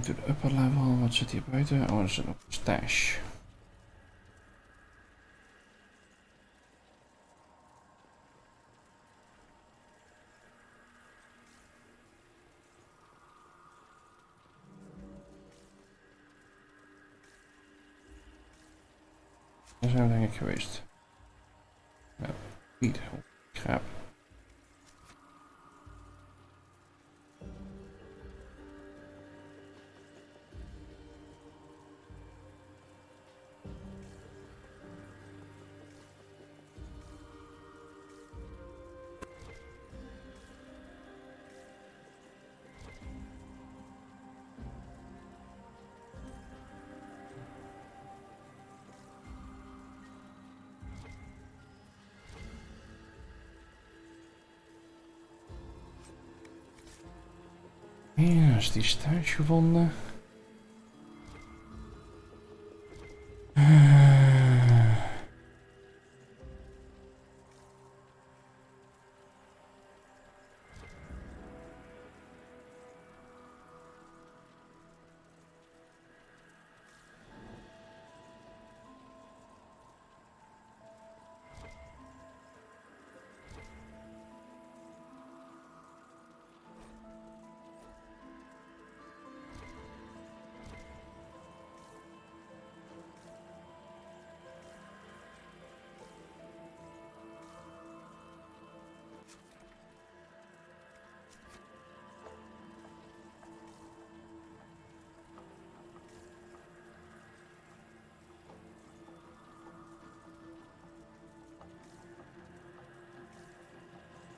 to de upper level. Wat zit hier buiten? Oh, er zit nog een stash. Daar zijn we denk ik geweest. Ja, niet. Graap. Ja, is die stash gevonden.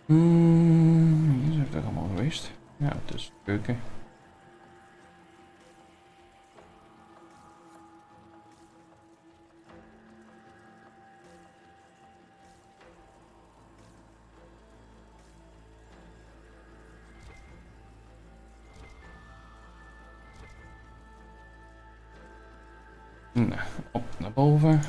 Hier zijn we toch allemaal geweest. Ja, het is de keuken. Nou, op naar boven.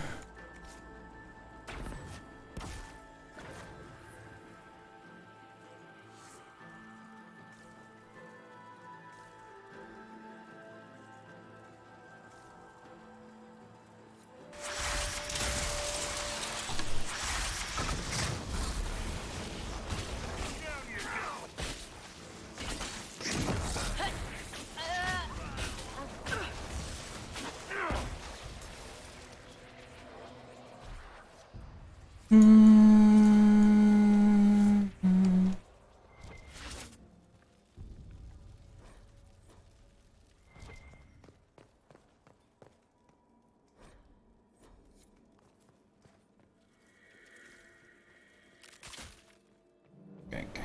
Kijk.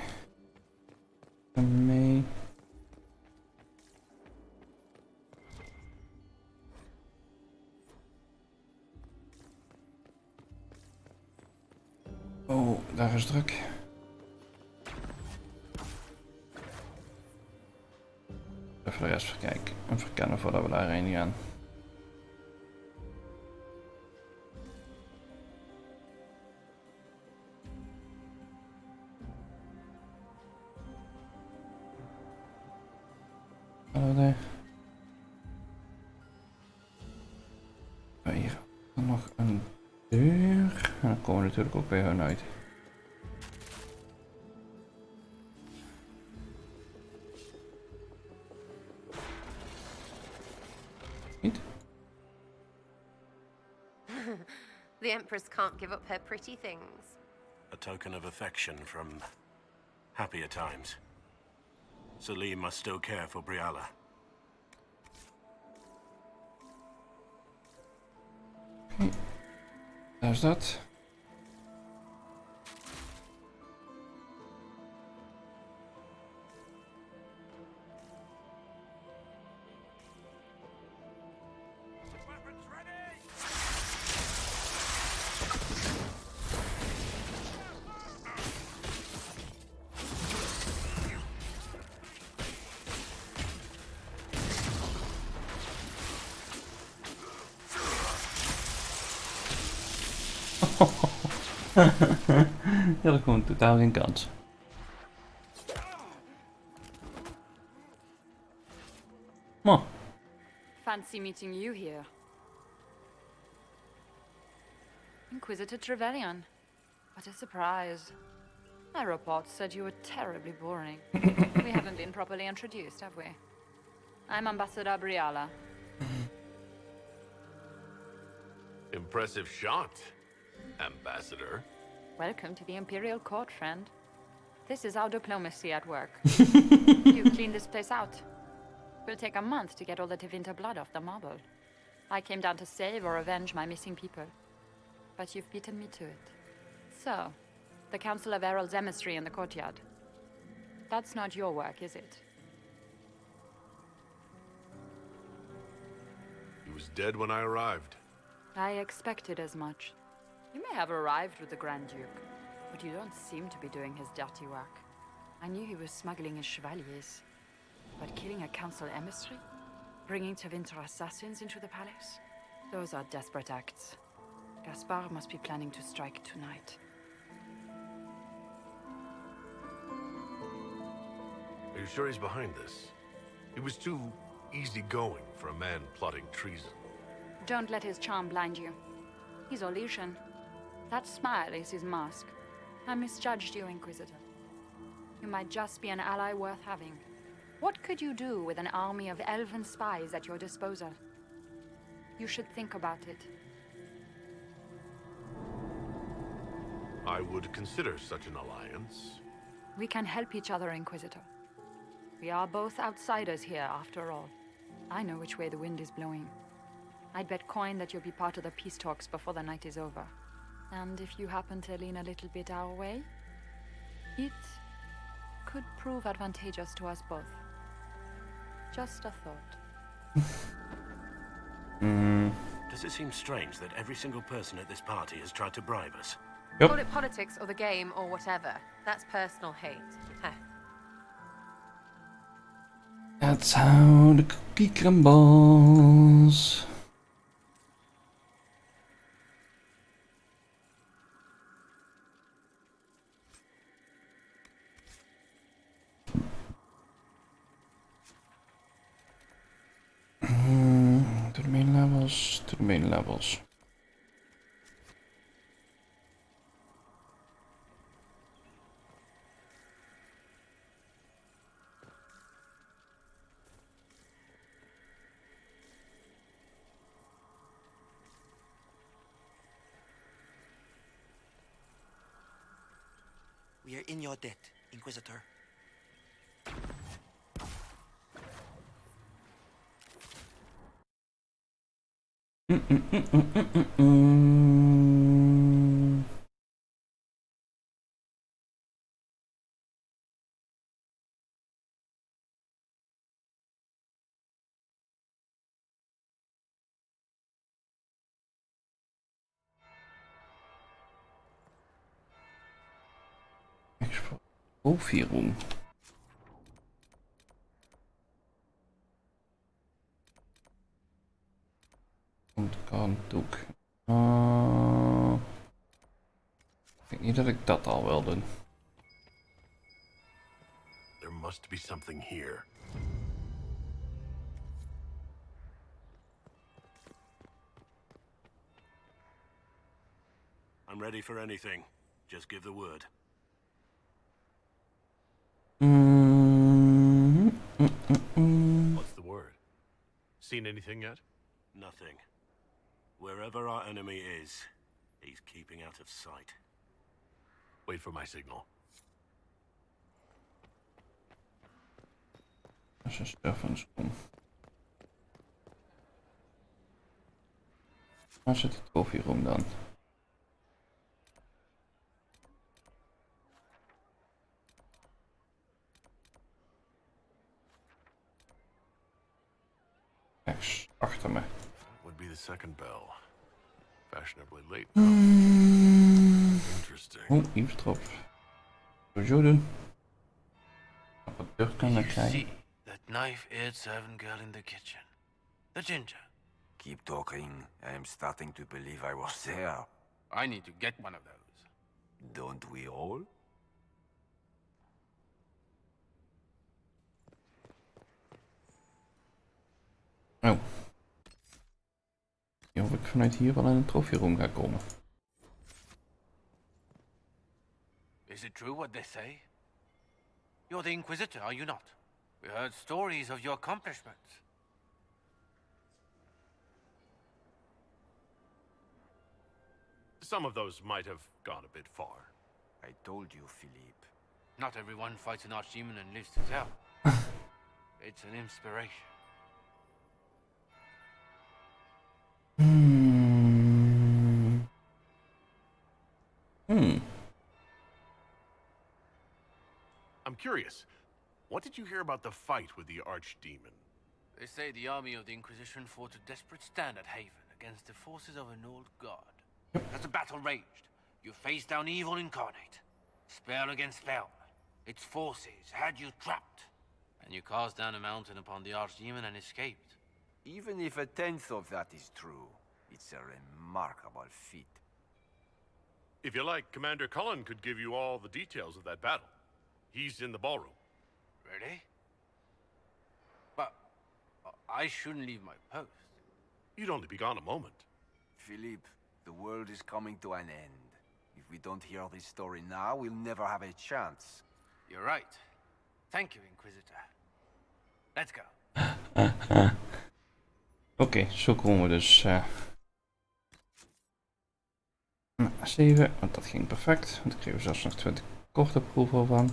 Mee. Oh, daar is druk. Even de rest verkijken en verkennen voordat we daarheen gaan. Hallo daar. Hier nog een deur. En dan komen we natuurlijk ook bij hun uit. Niet? The Empress can't give up her pretty things. A token of affection from happier times. Salim must still care for Briala. Okay. Daar is dat. Je had gewoon totaal geen kans. Maar fancy meeting you here. Inquisitor Trevelyan. What a surprise. My report said you were terribly boring. We haven't been properly introduced, have we? I'm Ambassador Briala. Impressive shot, Ambassador. Welcome to the Imperial Court, friend. This is our diplomacy at work. You clean this place out. It will take a month to get all the Tevinter blood off the marble. I came down to save or avenge my missing people. But you've beaten me to it. So, the Council of Errol's emissary in the courtyard. That's not your work, is it? He was dead when I arrived. I expected as much. You may have arrived with the Grand Duke, but you don't seem to be doing his dirty work. I knew he was smuggling his chevaliers. But killing a council emissary? Bringing Tevinter assassins into the palace? Those are desperate acts. Gaspard must be planning to strike tonight. Are you sure he's behind this? He was too easygoing for a man plotting treason. Don't let his charm blind you. He's Orlesian. That smile is his mask. I misjudged you, Inquisitor. You might just be an ally worth having. What could you do with an army of elven spies at your disposal? You should think about it. I would consider such an alliance. We can help each other, Inquisitor. We are both outsiders here, after all. I know which way the wind is blowing. I'd bet coin that you'll be part of the peace talks before the night is over. And if you happen to lean a little bit our way, it could prove advantageous to us both. Just a thought. Does it seem strange that every single person at this party has tried to bribe us? Yep. Call it politics or the game or whatever. That's personal hate. Heh. That's how the cookie crumbles. To the main levels, to the main levels. We are in your debt, Inquisitor. Aufführung. Komt kant ook. Ik denk niet dat ik dat al wil doen. There must be something here. I'm ready for anything. Just give the word. What's the word? Seen anything yet? Nothing. Wherever our enemy is, he's keeping out of sight. Wait for my signal. Dat is een Steffenskom. Waar zit die koffieroom dan? Rechts, achter me. Would be the second bell. Fashionably late now. Interesting. Oh, eavesdrop. Zo doen. Op het deur kunnen krijgen. See that knife-edged servant girl in the kitchen. The ginger. Keep talking. I am starting to believe I was there. I need to get one of those. Don't we all? Oh, Of ik vanuit hier wel in een trofeeroom ga komen. Is it true what they say? You're the Inquisitor, are you not? We heard stories of your accomplishments. Some of those might have gone a bit far. I told you, Philippe. Not everyone fights an archdemon and lives to tell. It's an inspiration. I'm curious. What did you hear about the fight with the Archdemon? They say the army of the Inquisition fought a desperate stand at Haven against the forces of an old god. As the battle raged, you faced down evil incarnate. Spell against spell. Its forces had you trapped. And you cast down a mountain upon the Archdemon and escaped. Even if a tenth of that is true, it's a remarkable feat. If you like, Commander Cullen could give you all the details of that battle. He's in the ballroom. Really? But I shouldn't leave my post. You'd only be gone a moment. Philippe, the world is coming to an end. If we don't hear this story now, we'll never have a chance. You're right. Thank you, Inquisitor. Let's go. Oké, zo komen we dus 7, want dat ging perfect. Want daar kregen we zelfs nog 20 korte proeven van.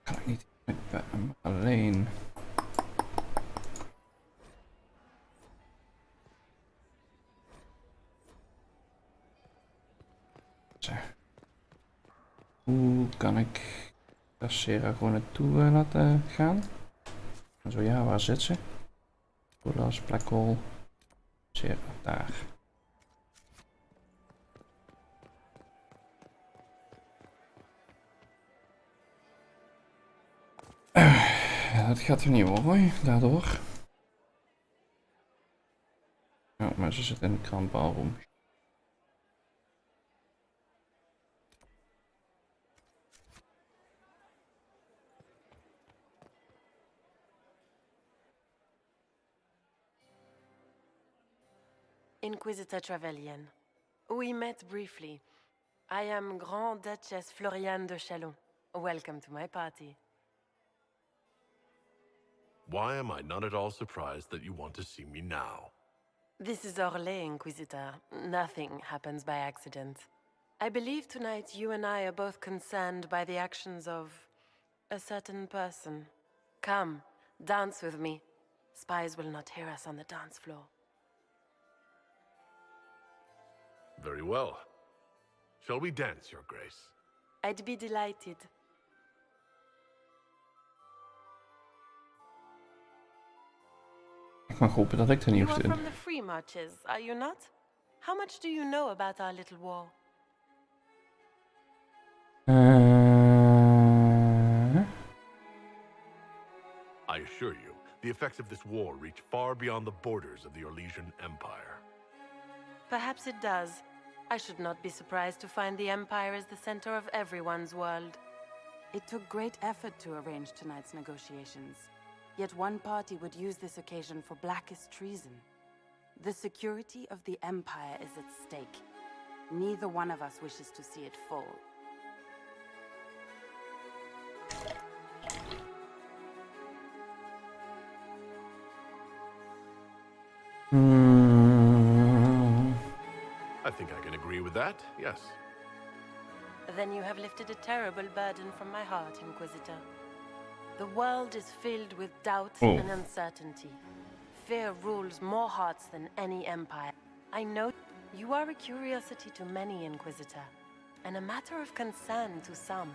Kan ik niet met hem alleen. Zo. Hoe kan ik Sarah gewoon naartoe laten gaan? En zo ja, waar zit ze? Doorlas, black hole. Sarah, daar. Dat gaat er niet over, daardoor. Ja, maar ze zit in de krantballroom. Inquisitor Trevelyan. We met briefly. I am Grand Duchess Floriane de Chalon. Welcome to my party. Why am I not at all surprised that you want to see me now? This is Orlais, Inquisitor. Nothing happens by accident. I believe tonight you and I are both concerned by the actions of a certain person. Come, dance with me. Spies will not hear us on the dance floor. Very well. Shall we dance, Your Grace? I'd be delighted. Ik mag hopen dat ik er niet You hoef are te from the Free Marches, are you not? How much do you know about our little war? I assure you, the effects of this war reach far beyond the borders of the Orlesian Empire. Perhaps it does. I should not be surprised to find the Empire is the center of everyone's world. It took great effort to arrange tonight's negotiations. Yet one party would use this occasion for blackest treason. The security of the Empire is at stake. Neither one of us wishes to see it fall. I think I can agree with that, yes. Then you have lifted a terrible burden from my heart, Inquisitor. The world is filled with doubt and uncertainty. fear rules more hearts than any empire. I know you are a curiosity to many, Inquisitor, and a matter of concern to some.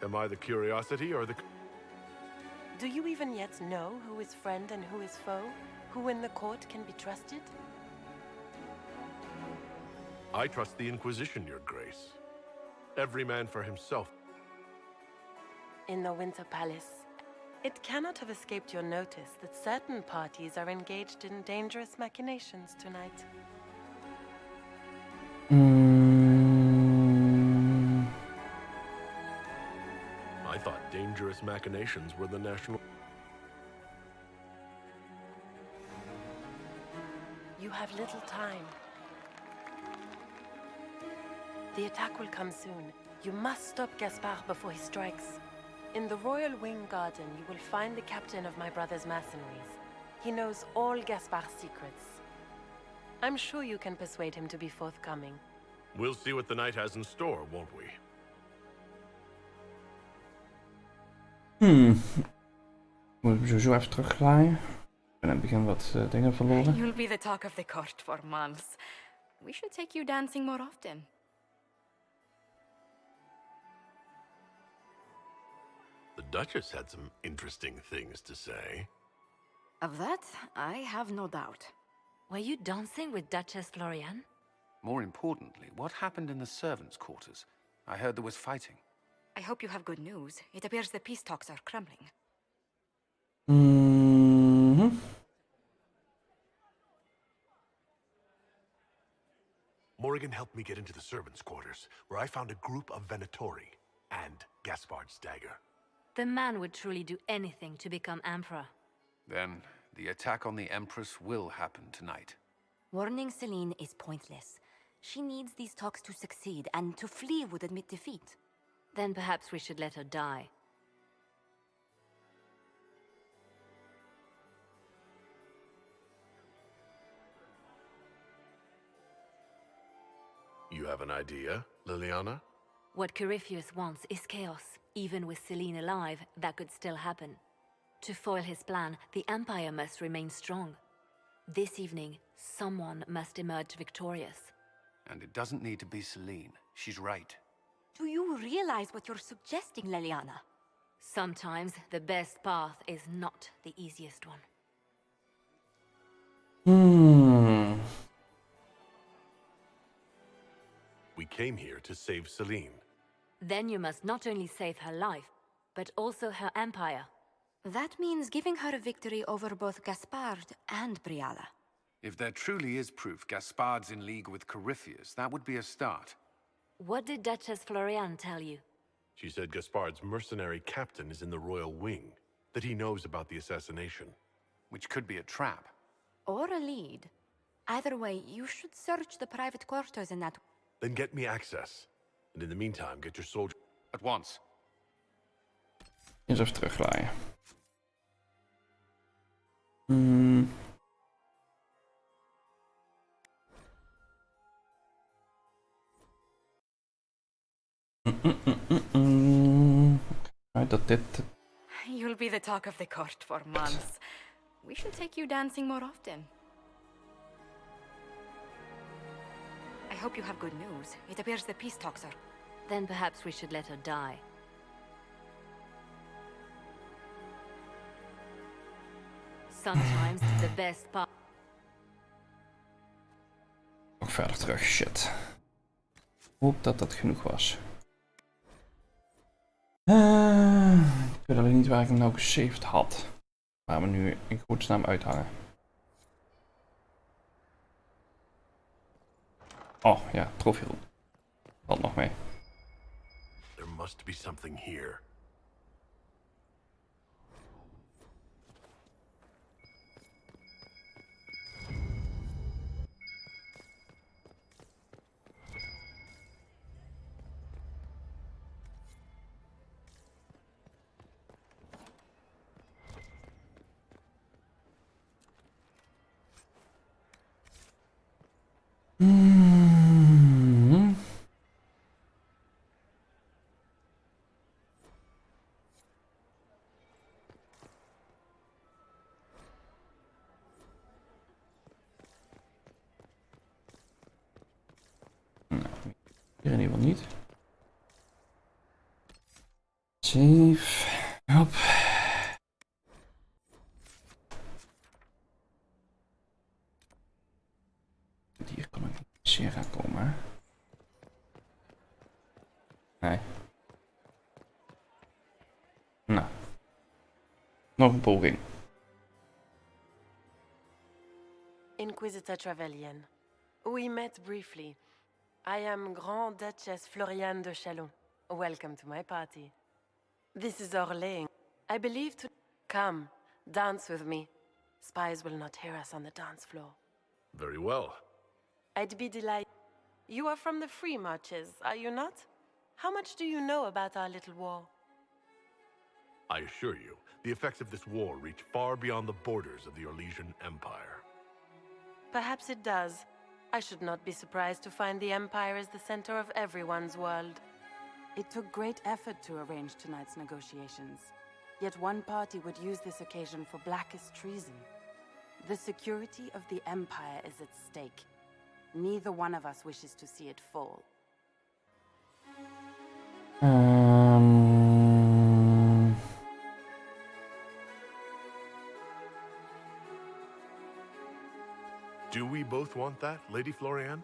Am I the curiosity or the... Do you even yet know who is friend and who is foe? Who in the court can be trusted? I trust the Inquisition, Your Grace. Every man for himself. In the Winter Palace, it cannot have escaped your notice that certain parties are engaged in dangerous machinations tonight. I thought dangerous machinations were the national... You have little time. The attack will come soon. You must stop Gaspard before he strikes. In the Royal Wing Garden, you will find the captain of my brother's mercenaries. He knows all Gaspard's secrets. I'm sure you can persuade him to be forthcoming. We'll see what the night has in store, won't we? Moet ik sowieso even terugglaaien. Ik ben in het begin wat dingen verloren. You'll be the talk of the court for months. We should take you dancing more often. The Duchess had some interesting things to say. Of that, I have no doubt. Were you dancing with Duchess Florian? More importantly, what happened in the servants' quarters? I heard there was fighting. I hope you have good news. It appears the peace talks are crumbling. Morrigan helped me get into the servants' quarters, where I found a group of Venatori and Gaspard's dagger. The man would truly do anything to become emperor. Then, the attack on the Empress will happen tonight. Warning Celine is pointless. She needs these talks to succeed, and to flee would admit defeat. Then perhaps we should let her die. You have an idea, Liliana? What Corypheus wants is chaos. Even with Celine alive, that could still happen. To foil his plan, the Empire must remain strong. This evening, someone must emerge victorious. And it doesn't need to be Celine. She's right. Do you realize what you're suggesting, Liliana? Sometimes the best path is not the easiest one. We came here to save Celine. Then you must not only save her life, but also her empire. That means giving her a victory over both Gaspard and Briala. If there truly is proof Gaspard's in league with Corypheus, that would be a start. What did Duchess Florian tell you? She said Gaspard's mercenary captain is in the Royal Wing, that he knows about the assassination. Which could be a trap. Or a lead. Either way, you should search the private quarters in that... Then get me access. And in the meantime, get your soldier... At once. Eens even terugglaaien. Dat dit... You'll be the talk of the court for months. We should take you dancing more often. I hope you have good news. It appears the peace talks are... Then perhaps we should let her die. Sometimes the best part... Nog verder terug, shit. Hoop dat dat genoeg was. Ik weet alleen niet waar ik hem nou gesaved had. Waar we nu in godsnaam uithangen. Oh ja, trofee. Valt nog mee. There must be something here. in ieder geval niet. Save. Hop. Hier kan ik Sierra komen. Nee. Nou. Nog een poging. Inquisitor Trevelyan. We met briefly. I am Grand Duchess Floriane de Chalon. Welcome to my party. This is Orléans. I believe to... Come, dance with me. Spies will not hear us on the dance floor. Very well. I'd be delighted. You are from the Free Marches, are you not? How much do you know about our little war? I assure you, the effects of this war reach far beyond the borders of the Orlesian Empire. Perhaps it does. I should not be surprised to find the Empire is the center of everyone's world. It took great effort to arrange tonight's negotiations. Yet one party would use this occasion for blackest treason. The security of the Empire is at stake. Neither one of us wishes to see it fall. Do we both want that, Lady Floriane?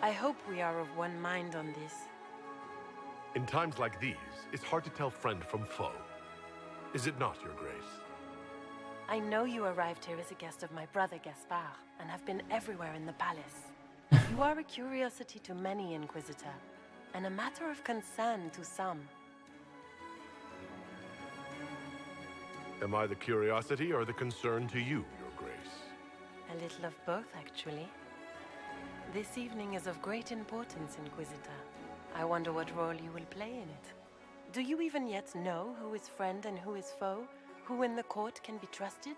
I hope we are of one mind on this. In times like these, it's hard to tell friend from foe. Is it not, Your Grace? I know you arrived here as a guest of my brother Gaspard, and have been everywhere in the palace. You are a curiosity to many, Inquisitor, and a matter of concern to some. Am I the curiosity or the concern to you, Your Grace? A little of both, actually. This evening is of great importance, Inquisitor. I wonder what role you will play in it. Do you even yet know who is friend and who is foe? Who in the court can be trusted?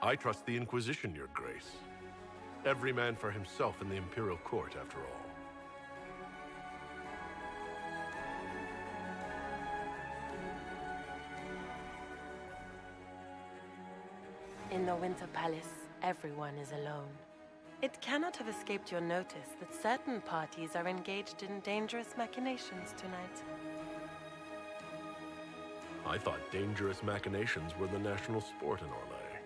I trust the Inquisition, Your Grace. Every man for himself in the Imperial Court, after all. In the Winter Palace, everyone is alone. It cannot have escaped your notice that certain parties are engaged in dangerous machinations tonight. I thought dangerous machinations were the national sport in Orlais.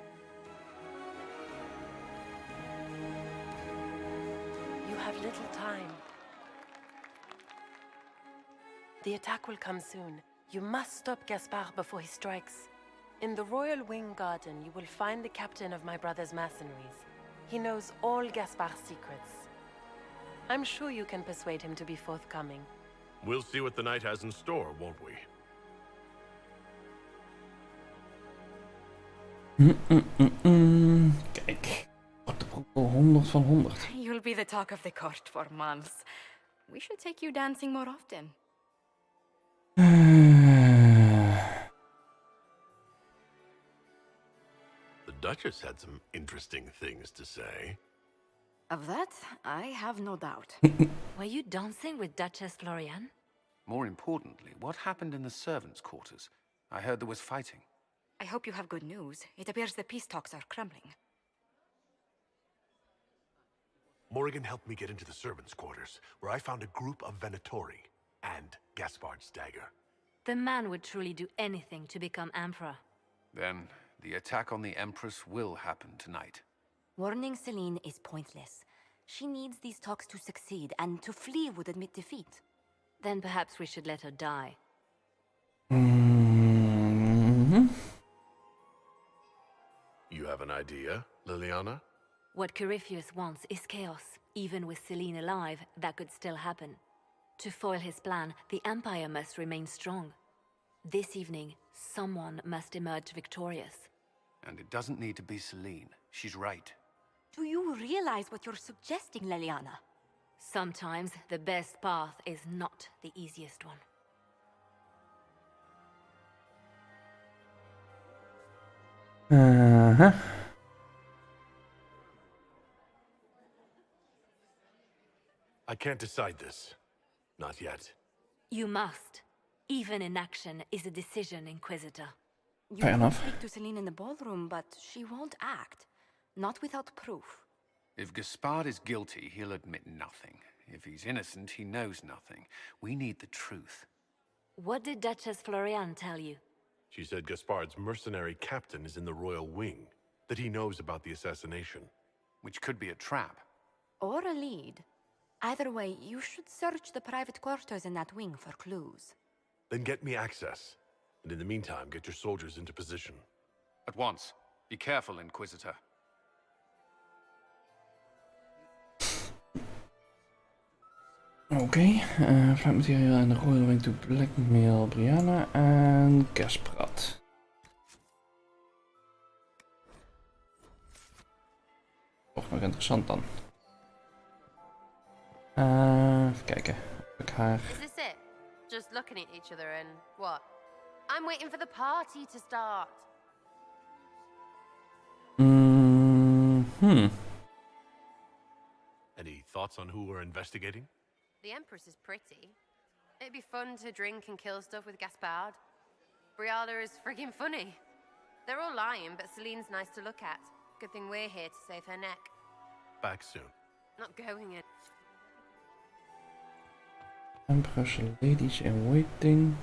You have little time. The attack will come soon. You must stop Gaspard before he strikes. In the Royal Wing Garden, you will find the captain of my brother's mercenaries. He knows all Gaspard's secrets. I'm sure you can persuade him to be forthcoming. We'll see what the night has in store, won't we? Kijk, wat de propo 100 van 100. You'll be the talk of the court for months. We should take you dancing more often. The Duchess had some interesting things to say. Of that, I have no doubt. Were you dancing with Duchess Floriane? More importantly, what happened in the servants' quarters? I heard there was fighting. I hope you have good news. It appears the peace talks are crumbling. Morrigan helped me get into the servants' quarters, where I found a group of Venatori and Gaspard's dagger. The man would truly do anything to become Emperor. Then, the attack on the Empress will happen tonight. Warning Celine is pointless. She needs these talks to succeed, and to flee would admit defeat. Then perhaps we should let her die. You have an idea, Liliana? What Corypheus wants is chaos. Even with Celine alive, that could still happen. To foil his plan, the Empire must remain strong. This evening, someone must emerge victorious. And it doesn't need to be Celine. She's right. Do you realize what you're suggesting, Liliana? Sometimes the best path is not the easiest one. I can't decide this. Not yet. You must. Even inaction is a decision, Inquisitor. You can speak to Celine in the ballroom, but she won't act. Not without proof. If Gaspard is guilty, he'll admit nothing. If he's innocent, he knows nothing. We need the truth. What did Duchess Florian tell you? She said Gaspard's mercenary captain is in the royal wing, that he knows about the assassination. Which could be a trap. Or a lead. Either way, you should search the private quarters in that wing for clues. Then get me access. And in the meantime, get your soldiers into position. At once. Be careful, Inquisitor. Oké, flightmateriaal en de Royal Wing to blackmail Brianna en Gaspard. Toch nog interessant dan. Even kijken of ik haar... Is this it? Just looking at each other and what? I'm waiting for the party to start. Any thoughts on who we're investigating? The Empress is pretty. It'd be fun to drink and kill stuff with Gaspard. Brianna is friggin' funny. They're all lying, but Celine's nice to look at. Good thing we're here to save her neck. Back soon. Not going in. Empress ladies in waiting.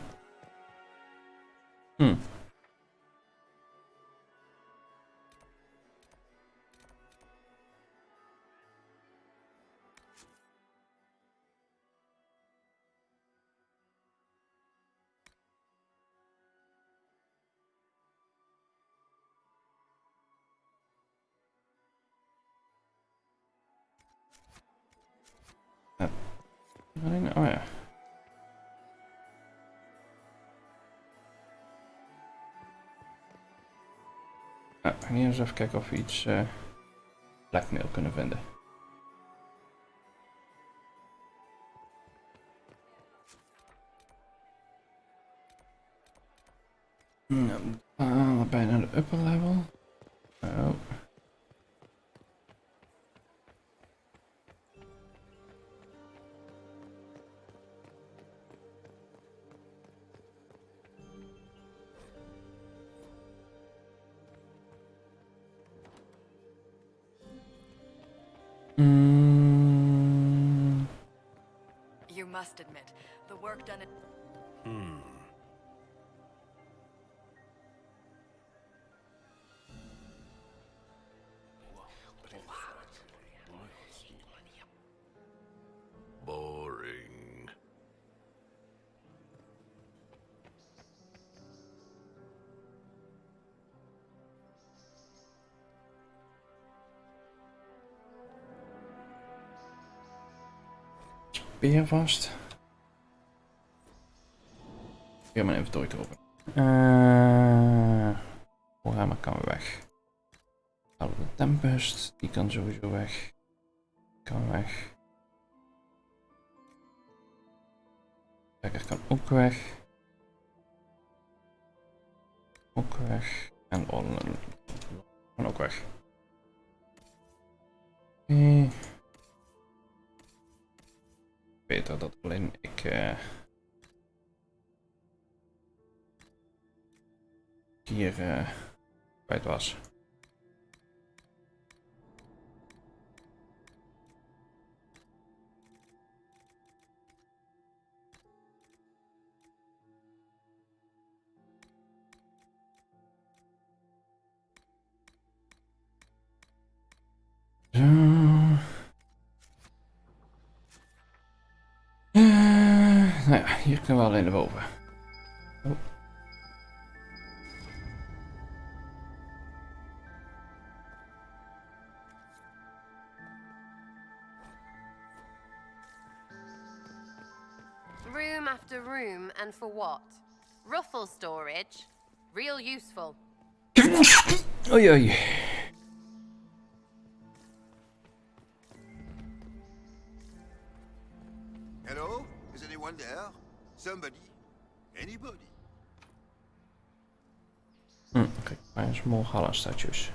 Oh ja. We gaan hier eens even kijken of we iets blackmail kunnen vinden. Bijna de upper level. Oh. You must admit, the work done at... Boring. Speer vast. Weer mijn inventory te openen. Warhammer kan weg. Halen we de Tempest. Die kan sowieso weg. Kan weg. Lekker kan ook weg. Ook weg. En Orlan kan ook weg. Beter dat alleen ik hier kwijt was. Zo. Nou ja, hier kunnen we alleen naar boven. Oh. Room after room, and for what? Ruffle storage? Real useful. Oei oei. Hello? Is anyone there? Somebody? Anybody? Kijk, bij small Halla statues.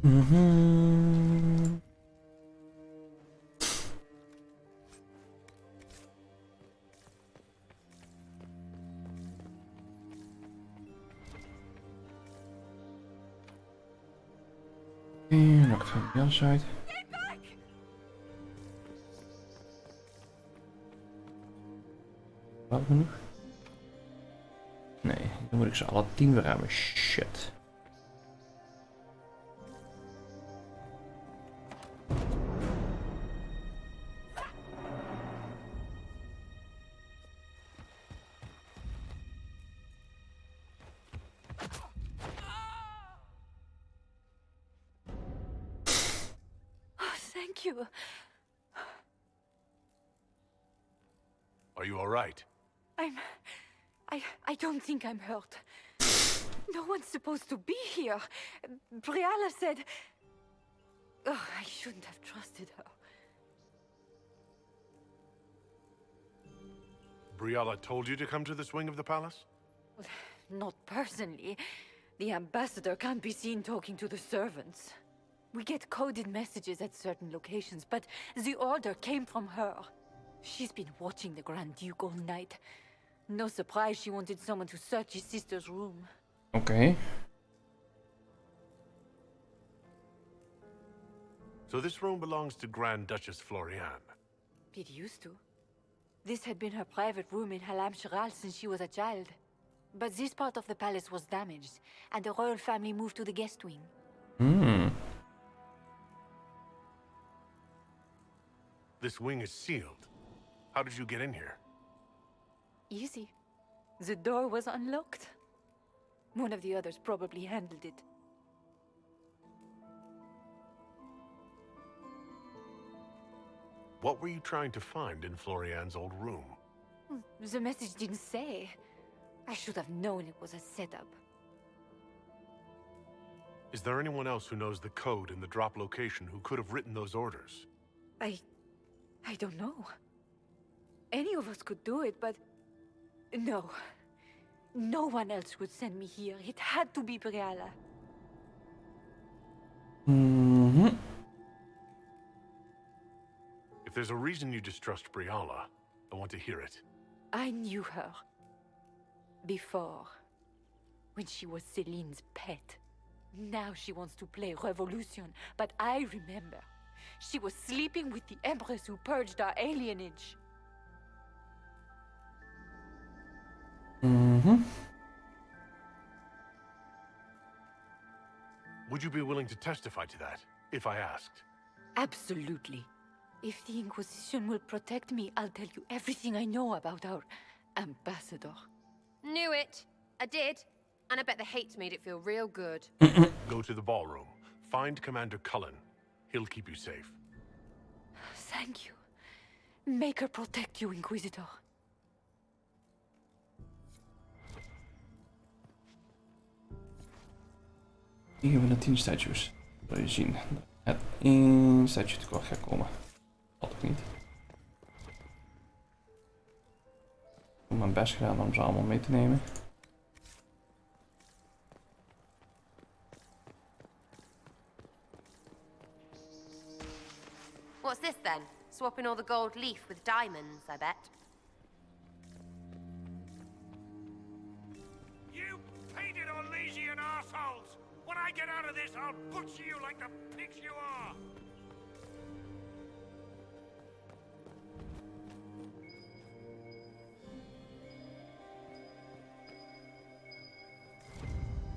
Mhm. En nog van die andere side. Wat genoeg? Nee, dan moet ik ze alle 10 weer hebben. Shit. Oh, thank you. Are you all right? I don't think I'm hurt. No one's supposed to be here. Briala said... Oh, I shouldn't have trusted her. Briala told you to come to this wing of the palace? Not personally. The ambassador can't be seen talking to the servants. We get coded messages at certain locations, but the order came from her. She's been watching the Grand Duke all night. No surprise she wanted someone to search his sister's room. Okay. So this room belongs to Grand Duchess Floriane. It used to. This had been her private room in Halam Shiral since she was a child. But this part of the palace was damaged, and the royal family moved to the guest wing. Hmm. This wing is sealed. How did you get in here? Easy. The door was unlocked. One of the others probably handled it. What were you trying to find in Floriane's old room? The message didn't say. I should have known it was a setup. Is there anyone else who knows the code and the drop location who could have written those orders? I don't know. Any of us could do it, but... No. No one else would send me here. It had to be Briala. Mm-hmm. If there's a reason you distrust Briala, I want to hear it. I knew her. Before. When she was Celine's pet. Now she wants to play Revolution, but I remember. She was sleeping with the Empress who purged our alienage. Mm-hmm. Would you be willing to testify to that, if I asked? Absolutely. If the Inquisition will protect me, I'll tell you everything I know about our ambassador. Knew it. I did. And I bet the hate made it feel real good. Go to the ballroom. Find Commander Cullen. He'll keep you safe. Thank you. Make her protect you, Inquisitor. Hier hebben we de 10 statues. Wil je zien dat het 1 statue tekort gaat komen. Dat toch niet. Ik heb mijn best gedaan om ze allemaal mee te nemen. What's this then? Swapping all the gold leaf with diamonds, I bet. You painted Orlesian assholes! When I get out of this, I'll butcher you like the pigs you are!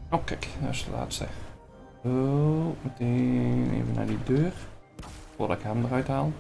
Oh kijk, dat is de laatste. Oh, meteen even naar die deur. Voordat ik hem eruit haal.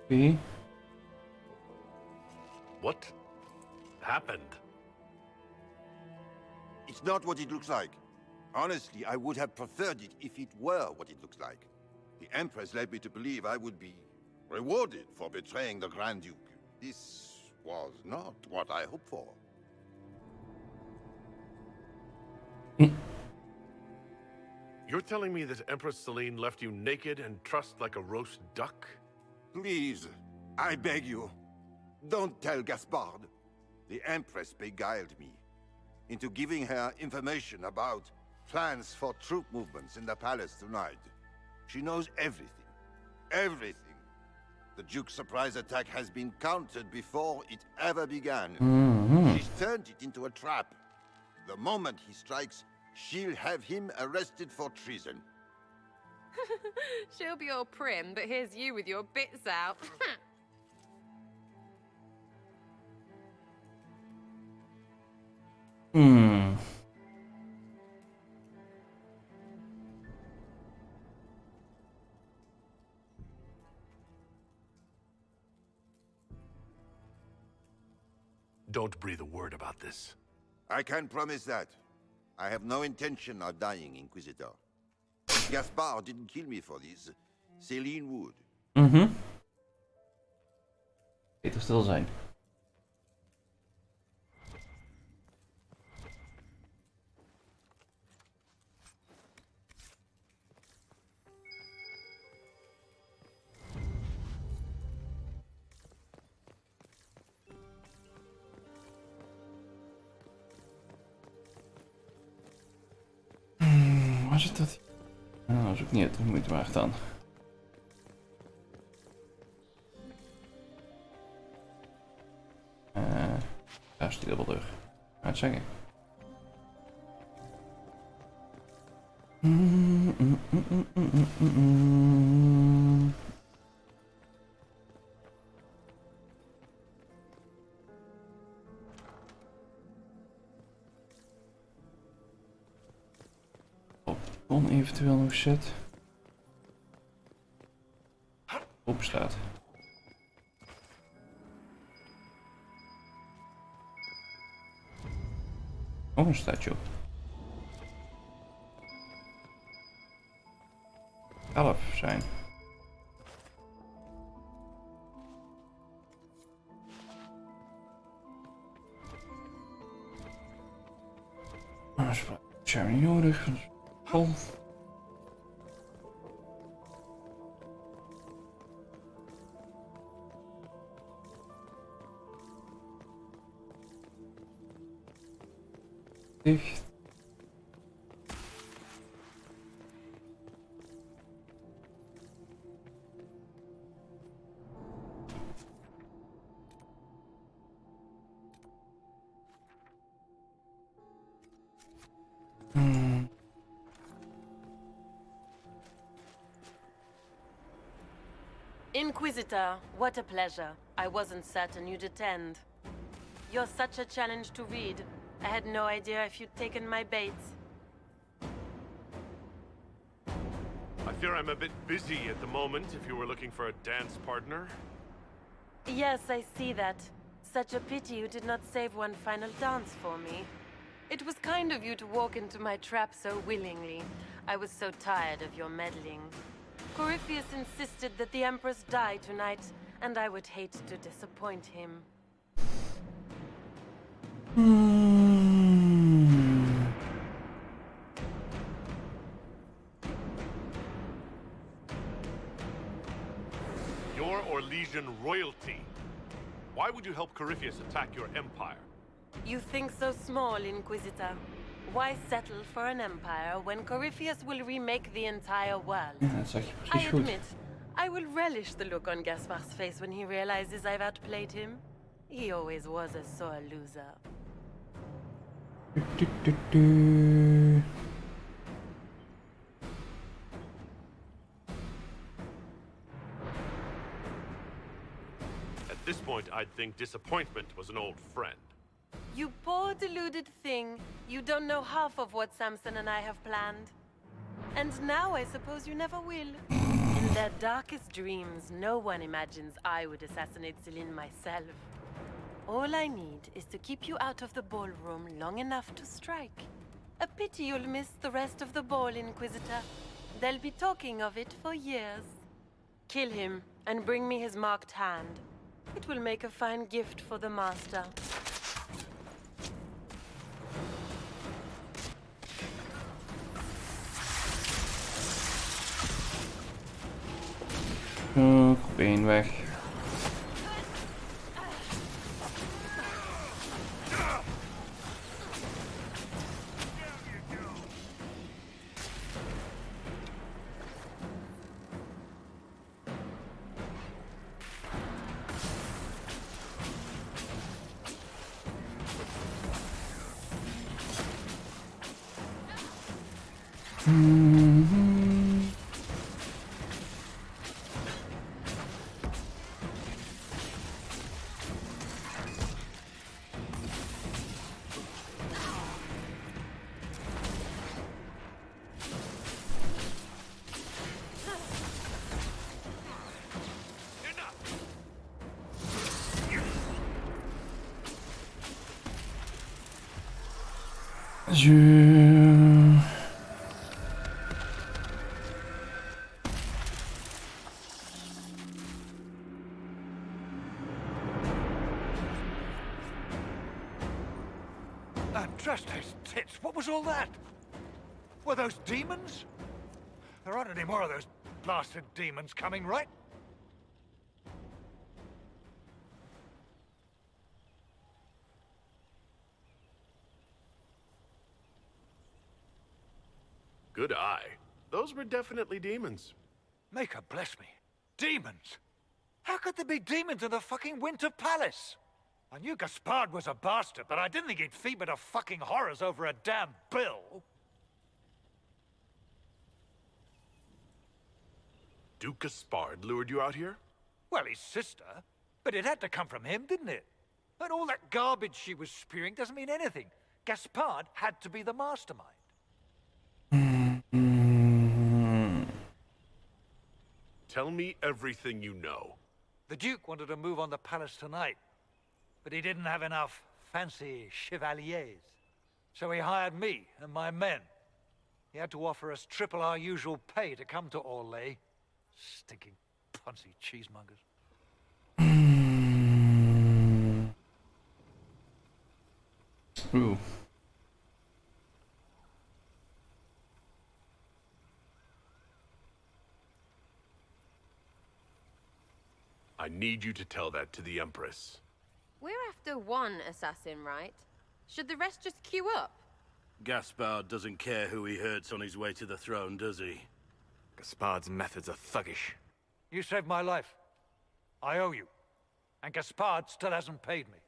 Wie? What happened? It's not what it looks like. Honestly, I would have preferred it if it were what it looks like. The Empress led me to believe I would be rewarded for betraying the Grand Duke. This was not what I hoped for. You're telling me that Empress Celine left you naked and trussed like a roast duck? Please, I beg you, don't tell Gaspard. The Empress beguiled me into giving her information about plans for troop movements in the palace tonight. She knows everything. Everything. The Duke's surprise attack has been countered before it ever began. She's turned it into a trap. The moment he strikes, she'll have him arrested for treason. She'll be all prim, but here's you with your bits out. Don't breathe a word about this. I can promise that. I have no intention of dying, Inquisitor. If Gaspard didn't kill me for this, Celine would. Beter stil zijn. Waar zit dat? Nou, dat is ook niet de moeite waard dan. Daar is die dubbeldeur. Ga het zeggen. Kon eventueel nog shit. Open staat. Oh, een statue. 11 zijn. Maar dat is niet nodig. Vol. Dicht. Inquisitor, what a pleasure. I wasn't certain you'd attend. You're such a challenge to read. I had no idea if you'd taken my bait. I fear I'm a bit busy at the moment if you were looking for a dance partner. Yes, I see that. Such a pity you did not save one final dance for me. It was kind of you to walk into my trap so willingly. I was so tired of your meddling. Corypheus insisted that the Empress die tonight, and I would hate to disappoint him. You're Orlesian royalty. Why would you help Corypheus attack your empire? You think so small, Inquisitor. Why settle for an empire when Corypheus will remake the entire world? Ja, dat zeg je I precies goed. admit, I will relish the look on Gaspard's face when he realizes I've outplayed him. He always was a sore loser. At this point, I'd think disappointment was an old friend. You poor deluded thing. You don't know half of what Samson and I have planned. And now I suppose you never will. their darkest dreams, no one imagines I would assassinate Celine myself. All I need is to keep you out of the ballroom long enough to strike. A pity you'll miss the rest of the ball, Inquisitor. They'll be talking of it for years. Kill him and bring me his marked hand. It will make a fine gift for the Master. Been weg. And trust those tits, what was all that? Were those demons? There aren't any more of those blasted demons coming, right? Good eye. Those were definitely demons. Maker bless me. Demons? How could there be demons in the fucking Winter Palace? I knew Gaspard was a bastard, but I didn't think he'd feed to fucking horrors over a damn bill. Duke Gaspard lured you out here? Well, his sister. But it had to come from him, didn't it? And all that garbage she was spewing doesn't mean anything. Gaspard had to be the mastermind. Tell me everything you know. The Duke wanted to move on the palace tonight, but he didn't have enough fancy chevaliers. So he hired me and my men. He had to offer us triple our usual pay to come to Orlais. Stinking punsy cheesemongers. Ooh. I need you to tell that to the Empress. We're after one assassin, right? Should the rest just queue up? Gaspard doesn't care who he hurts on his way to the throne, does he? Gaspard's methods are thuggish. You saved my life. I owe you. And Gaspard still hasn't paid me.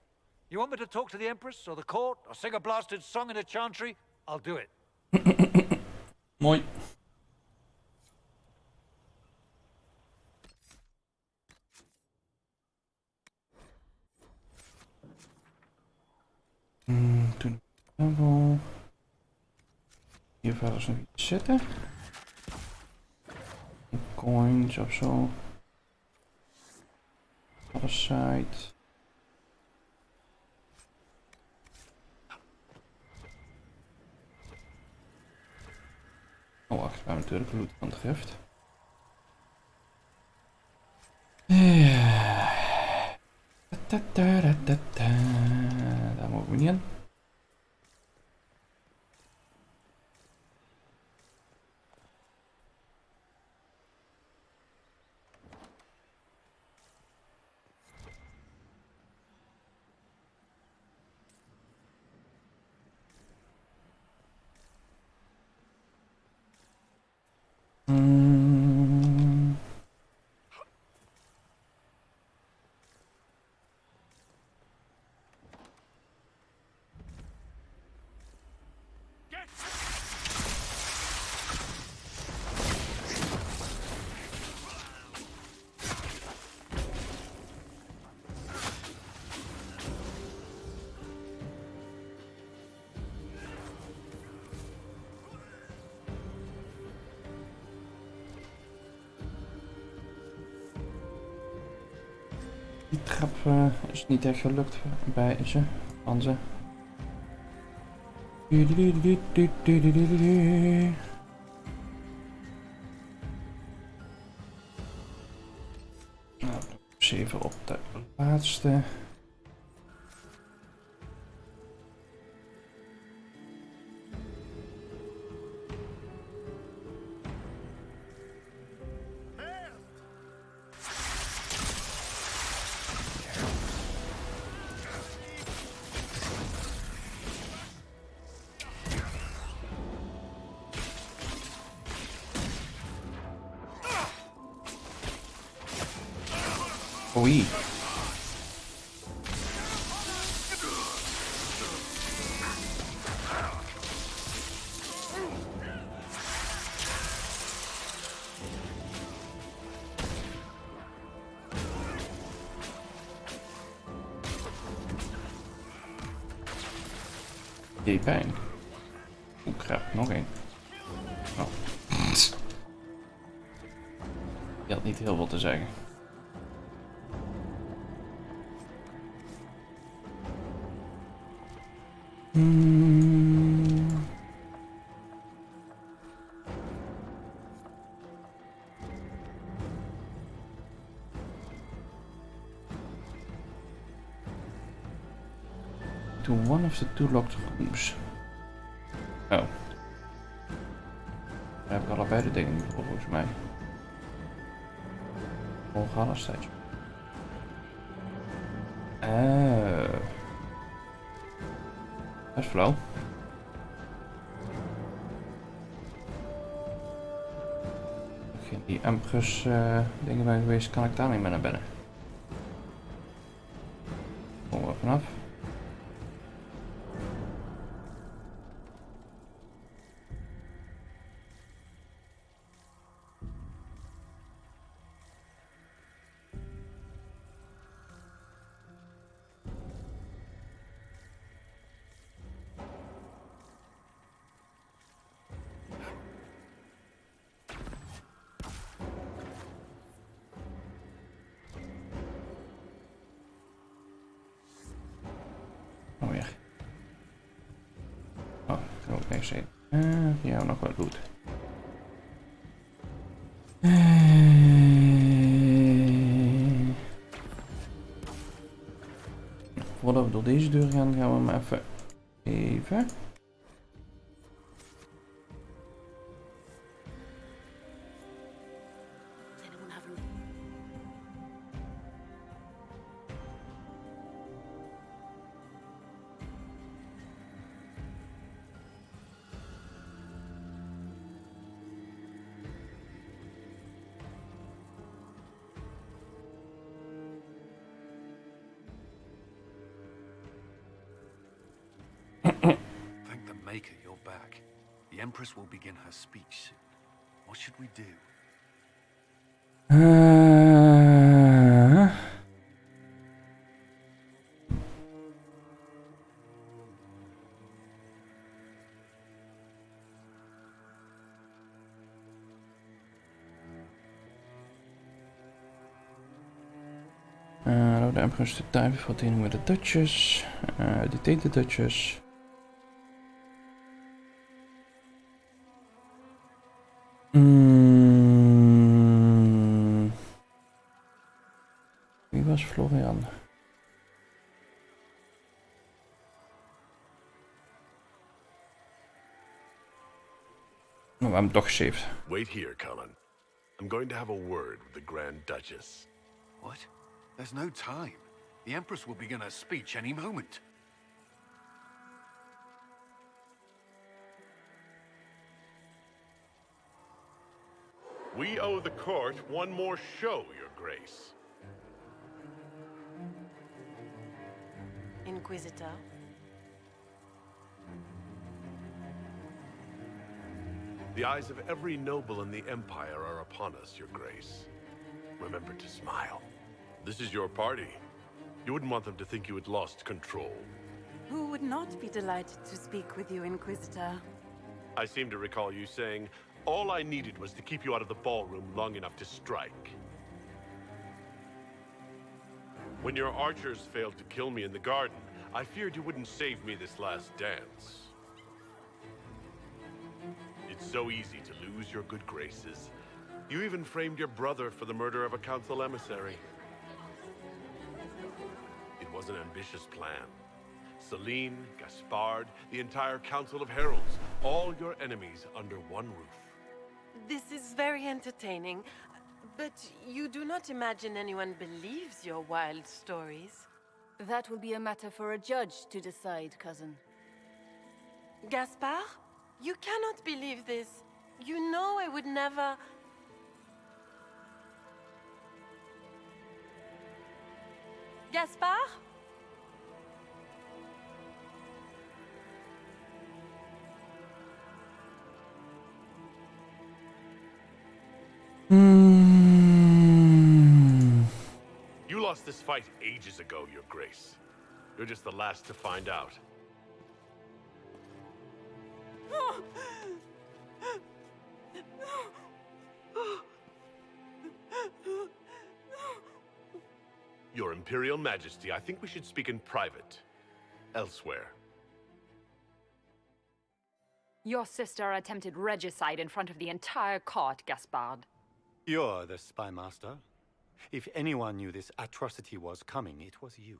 You want me to talk to the Empress or the court or sing a blasted song in a chantry? I'll do it. Mooi. Toen level. Hier verder is nog iets zitten. Coins of zo. Other side. Oh wacht, we hebben natuurlijk loot van het gift. Daar mogen we niet in. Die trap is niet echt gelukt bij ze. Van ze. Nou, 7 op de laatste. Oei. Die pijn. Oeh, crap, nog één. Oh. Je had niet heel veel te zeggen. To one of the two locked rooms. Oh. Daar heb ik allebei de dingen voor, volgens mij. Volgaan als steeds. Dat is flauw. Die Empress dingen ben geweest, kan ik daar niet meer naar binnen. Komen we vanaf. Oh ja. Oh, ik kan ook niks zien. Ja, nog wat loot. Voordat we door deze deur gaan, gaan we maar even. Thank the Maker you're back. The Empress will begin her speech soon. What should we do? Allow the Empress to die before dealing with the Duchess. Detain the Duchess. Wie was Florian? Oh, I'm toch saved. Wait here, Cullen. I'm going to have a word with the Grand Duchess. What? There's no time. The Empress will begin her speech any moment. We owe the court one more show, Your Grace. Inquisitor? The eyes of every noble in the Empire are upon us, Your Grace. Remember to smile. This is your party. You wouldn't want them to think you had lost control. Who would not be delighted to speak with you, Inquisitor? I seem to recall you saying, all I needed was to keep you out of the ballroom long enough to strike. When your archers failed to kill me in the garden, I feared you wouldn't save me this last dance. It's so easy to lose your good graces. You even framed your brother for the murder of a council emissary. It was an ambitious plan. Celine, Gaspard, the entire Council of Heralds, all your enemies under one roof. This is very entertaining, but you do not imagine anyone believes your wild stories. That will be a matter for a judge to decide, cousin. Gaspard? You cannot believe this. You know I would never... Gaspard? You lost this fight ages ago, Your Grace. You're just the last to find out. Your Imperial Majesty, I think we should speak in private. Elsewhere. Your sister attempted regicide in front of the entire court, Gaspard. You're the spy master. If anyone knew this atrocity was coming, it was you.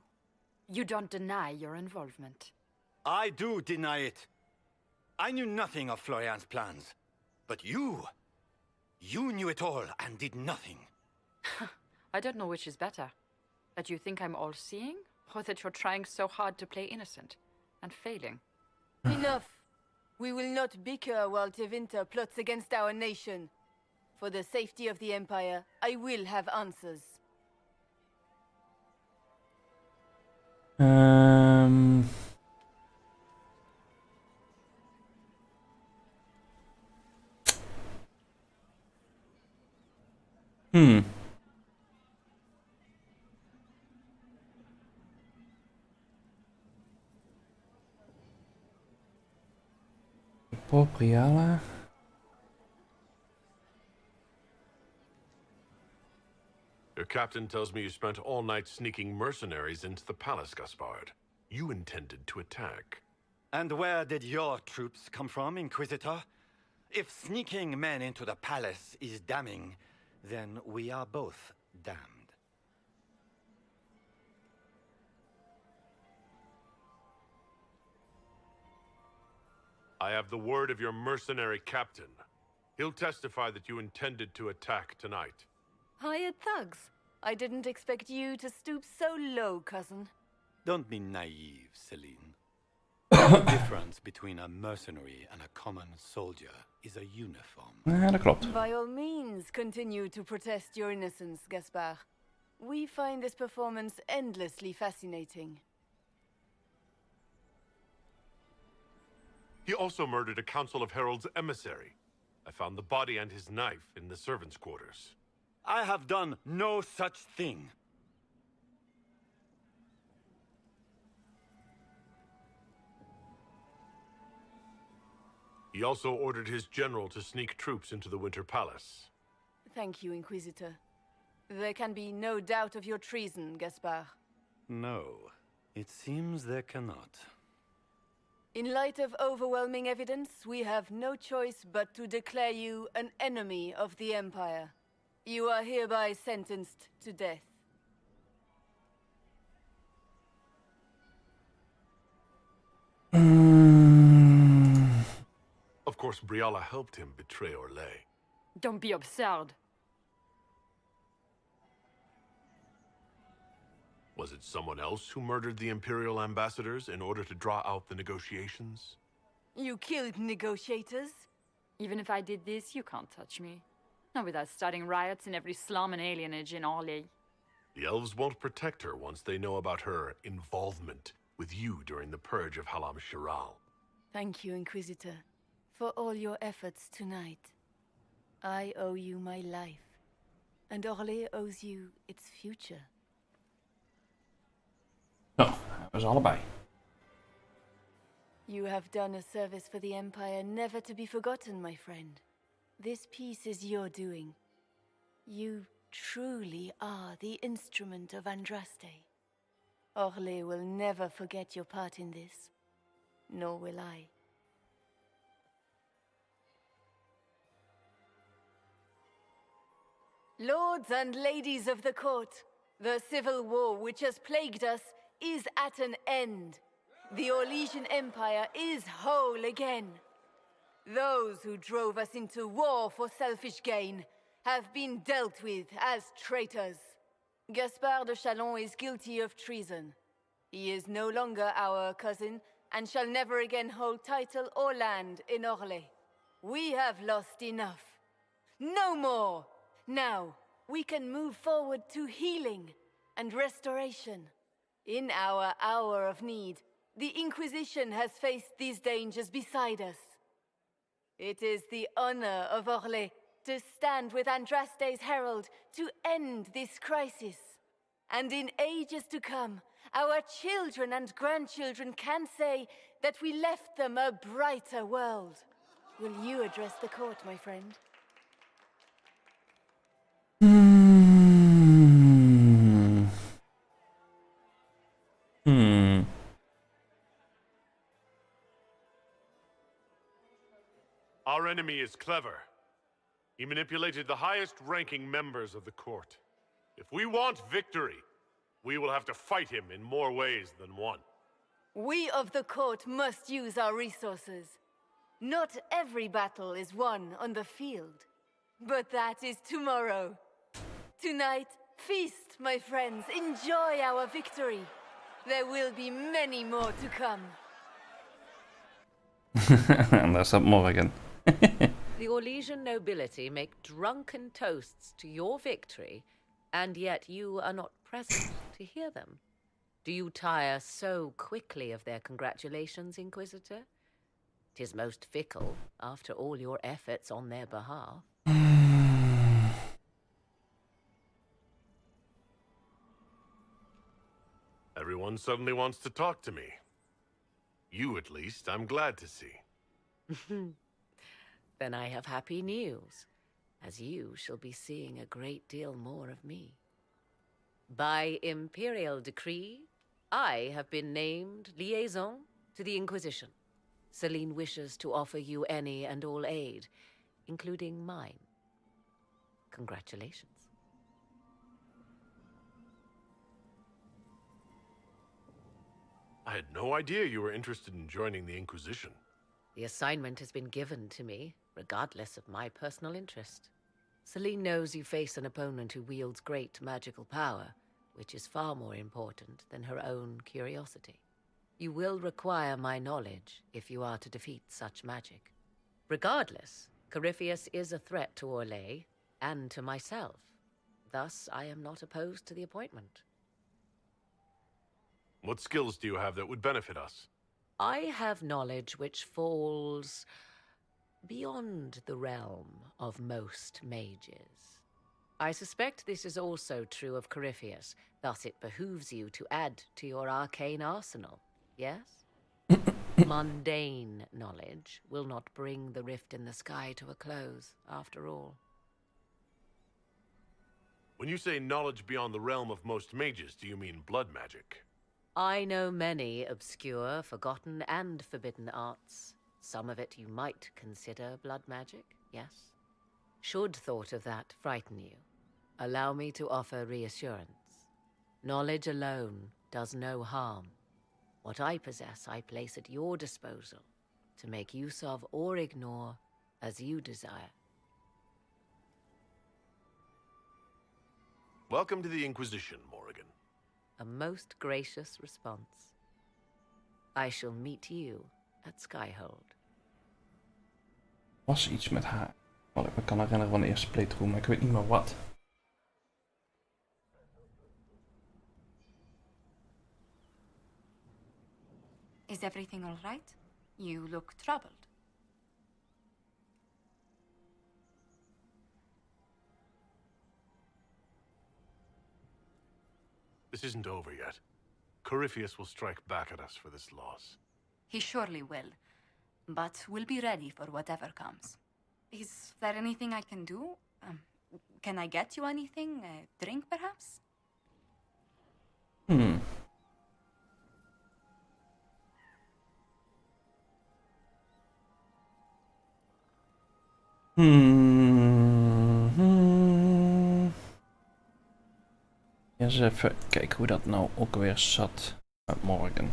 You don't deny your involvement. I do deny it. I knew nothing of Florian's plans. But you knew it all and did nothing. I don't know which is better. That you think I'm all-seeing, or that you're trying so hard to play innocent and failing. Enough! We will not bicker while Tevinter plots against our nation. For the safety of the Empire, I will have answers. Briala. Your captain tells me you spent all night sneaking mercenaries into the palace, Gaspard. You intended to attack. And where did your troops come from, Inquisitor? If sneaking men into the palace is damning, then we are both damned. I have the word of your mercenary captain. He'll testify that you intended to attack tonight. Hired thugs. I didn't expect you to stoop so low, cousin. Don't be naive, Celine. The difference between a mercenary and a common soldier is a uniform. Ja, dat klopt. By all means, continue to protest your innocence, Gaspard. We find this performance endlessly fascinating. He also murdered a Council of Heralds emissary. I found the body and his knife in the servants' quarters. I have done no such thing. He also ordered his general to sneak troops into the Winter Palace. Thank you, Inquisitor. There can be no doubt of your treason, Gaspard. No, it seems there cannot. In light of overwhelming evidence, we have no choice but to declare you an enemy of the Empire. You are hereby sentenced to death. Of course, Briala helped him betray Orlais. Don't be absurd. Was it someone else who murdered the Imperial ambassadors in order to draw out the negotiations? You killed negotiators? Even if I did this, you can't touch me. Not without starting riots in every slum and alienage in Orlais. The elves won't protect her once they know about her involvement with you during the purge of Halam Shiral. Thank you, Inquisitor, for all your efforts tonight. I owe you my life, and Orlais owes you its future. Oh, dat was allebei. You have done a service for the Empire never to be forgotten, my friend. This piece is your doing. You truly are the instrument of Andraste. Orlais will never forget your part in this. Nor will I. Lords and ladies of the court, the civil war which has plagued us is at an end. The Orlesian Empire is whole again. Those who drove us into war for selfish gain have been dealt with as traitors. Gaspard de Chalon is guilty of treason. He is no longer our cousin and shall never again hold title or land in Orlais. We have lost enough. No more! Now, we can move forward to healing and restoration. In our hour of need, the Inquisition has faced these dangers beside us. It is the honor of Orlais to stand with Andraste's herald to end this crisis. And in ages to come, our children and grandchildren can say that we left them a brighter world. Will you address the court, my friend? Our enemy is clever. He manipulated the highest-ranking members of the court. If we want victory, we will have to fight him in more ways than one. We of the court must use our resources. Not every battle is won on the field, but that is tomorrow. Tonight, feast, my friends. Enjoy our victory. There will be many more to come. En daar staat Morgan. The Orlesian nobility make drunken toasts to your victory, and yet you are not present to hear them. Do you tire so quickly of their congratulations, Inquisitor? 'Tis most fickle, after all your efforts on their behalf. Everyone suddenly wants to talk to me. You, at least, I'm glad to see. Then I have happy news, as you shall be seeing a great deal more of me. By imperial decree, I have been named liaison to the Inquisition. Celine wishes to offer you any and all aid, including mine. Congratulations. I had no idea you were interested in joining the Inquisition. The assignment has been given to me, regardless of my personal interest. Celine knows you face an opponent who wields great magical power, which is far more important than her own curiosity. You will require my knowledge if you are to defeat such magic. Regardless, Corypheus is a threat to Orlais and to myself. Thus, I am not opposed to the appointment. What skills do you have that would benefit us? I have knowledge which falls beyond the realm of most mages. I suspect this is also true of Corypheus, thus it behooves you to add to your arcane arsenal, yes? Mundane knowledge will not bring the rift in the sky to a close, after all. When you say knowledge beyond the realm of most mages, do you mean blood magic? I know many obscure, forgotten, and forbidden arts. Some of it you might consider blood magic, yes? Should thought of that frighten you, allow me to offer reassurance. Knowledge alone does no harm. What I possess, I place at your disposal to make use of or ignore as you desire. Welcome to the Inquisition, Morrigan. A most gracious response. I shall meet you at Skyhold. Was iets met haar. Wat ik me kan herinneren van de eerste playthrough, maar ik weet niet meer wat. Is everything all right? You look troubled. This isn't over yet. Corypheus will strike back at us for this loss. He surely will. But we'll be ready for whatever comes. Is there anything I can do? Can I get you anything? A drink, perhaps? Eens even kijken hoe dat nou ook weer zat met morgen.